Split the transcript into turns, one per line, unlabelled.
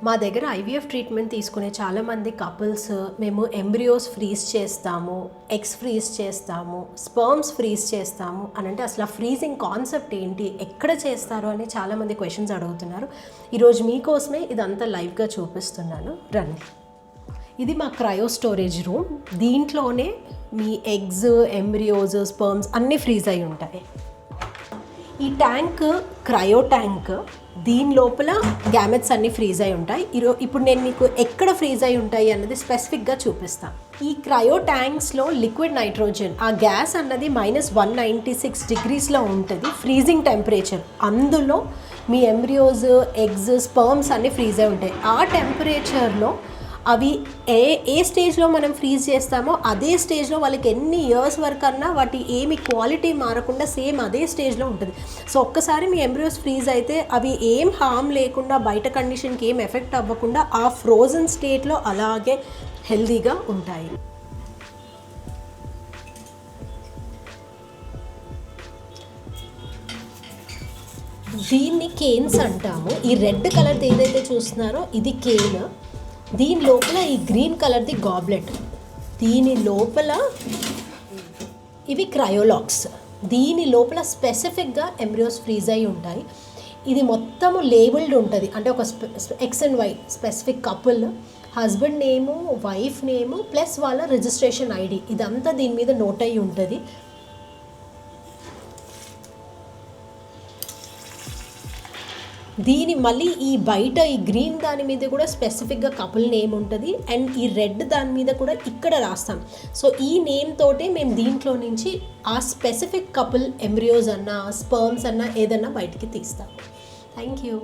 మా దగ్గర IVF treatment తీసుకునే చాలామంది కపుల్స్ మేము ఎంబ్రియోస్ ఫ్రీజ్ చేస్తాము, ఎగ్స్ ఫ్రీజ్ చేస్తాము, స్పర్మ్స్ ఫ్రీజ్ చేస్తాము అని అంటే అసలు ఆ ఫ్రీజింగ్ కాన్సెప్ట్ ఏంటి, ఎక్కడ చేస్తారు అని చాలామంది క్వశ్చన్స్ అడుగుతున్నారు. ఈరోజు మీకోసమే ఇదంతా లైవ్గా చూపిస్తున్నాను, రండి. ఇది మా క్రయో స్టోరేజ్ రూమ్. దీంట్లోనే మీ ఎగ్స్, ఎంబ్రియోస్, స్పర్మ్స్ అన్నీ ఫ్రీజ్ అయి ఉంటాయి. ఈ ట్యాంక్ క్రయో ట్యాంక్. దీని లోపల గ్యామెట్స్ అన్నీ ఫ్రీజ్ అయి ఉంటాయి. ఇప్పుడు నేను మీకు ఎక్కడ ఫ్రీజ్ అయి ఉంటాయి అన్నది స్పెసిఫిక్గా చూపిస్తాను. ఈ క్రయో ట్యాంక్స్లో లిక్విడ్ నైట్రోజన్, ఆ గ్యాస్ అన్నది -196 degreesలో ఉంటుంది ఫ్రీజింగ్ టెంపరేచర్. అందులో మీ ఎంబ్రియోస్, ఎగ్స్, స్పర్మ్స్ అన్నీ ఫ్రీజ్ అయి ఉంటాయి. ఆ టెంపరేచర్లో అవి ఏ స్టేజ్లో మనం ఫ్రీజ్ చేస్తామో అదే స్టేజ్లో వాళ్ళకి ఎన్ని ఇయర్స్ వరకు అన్నా వాటి ఏమి క్వాలిటీ మారకుండా సేమ్ అదే స్టేజ్లో ఉంటుంది. సో ఒక్కసారి మీ ఎంబ్రియోస్ ఫ్రీజ్ అయితే అవి ఏం హామ్ లేకుండా, బయట కండిషన్కి ఏం ఎఫెక్ట్ అవ్వకుండా ఆ ఫ్రోజన్ స్టేట్లో అలాగే హెల్దీగా ఉంటాయి. దీన్ని కేన్స్ అంటాము. ఈ రెడ్ కలర్ ఏదైతే చూస్తున్నారో ఇది కేన్. దీని లోపల ఈ గ్రీన్ కలర్ది గాబ్లెట్. దీని లోపల ఇవి క్రయోలాక్స్. దీని లోపల స్పెసిఫిక్గా ఎంబ్రియోస్ ఫ్రీజ్ అయి ఉంటాయి. ఇది మొత్తము లేబుల్డ్ ఉంటుంది. అంటే ఒక X and Y specific couple, husband name, wife name plus వాళ్ళ రిజిస్ట్రేషన్ ఐడి, ఇదంతా దీని మీద నోట్ అయి ఉంటుంది. దీని మళ్ళీ ఈ బయట ఈ గ్రీన్ దాని మీద కూడా స్పెసిఫిక్గా కపుల్ నేమ్ ఉంటుంది. అండ్ ఈ రెడ్ దాని మీద కూడా ఇక్కడ రాస్తాం. సో ఈ నేమ్ తోటే మేము దీంట్లో నుంచి ఆ స్పెసిఫిక్ కపుల్ ఎంబ్రియోస్ అన్నా, స్పర్మ్స్ అన్నా ఏదన్నా బయటికి తీస్తాం. Thank you.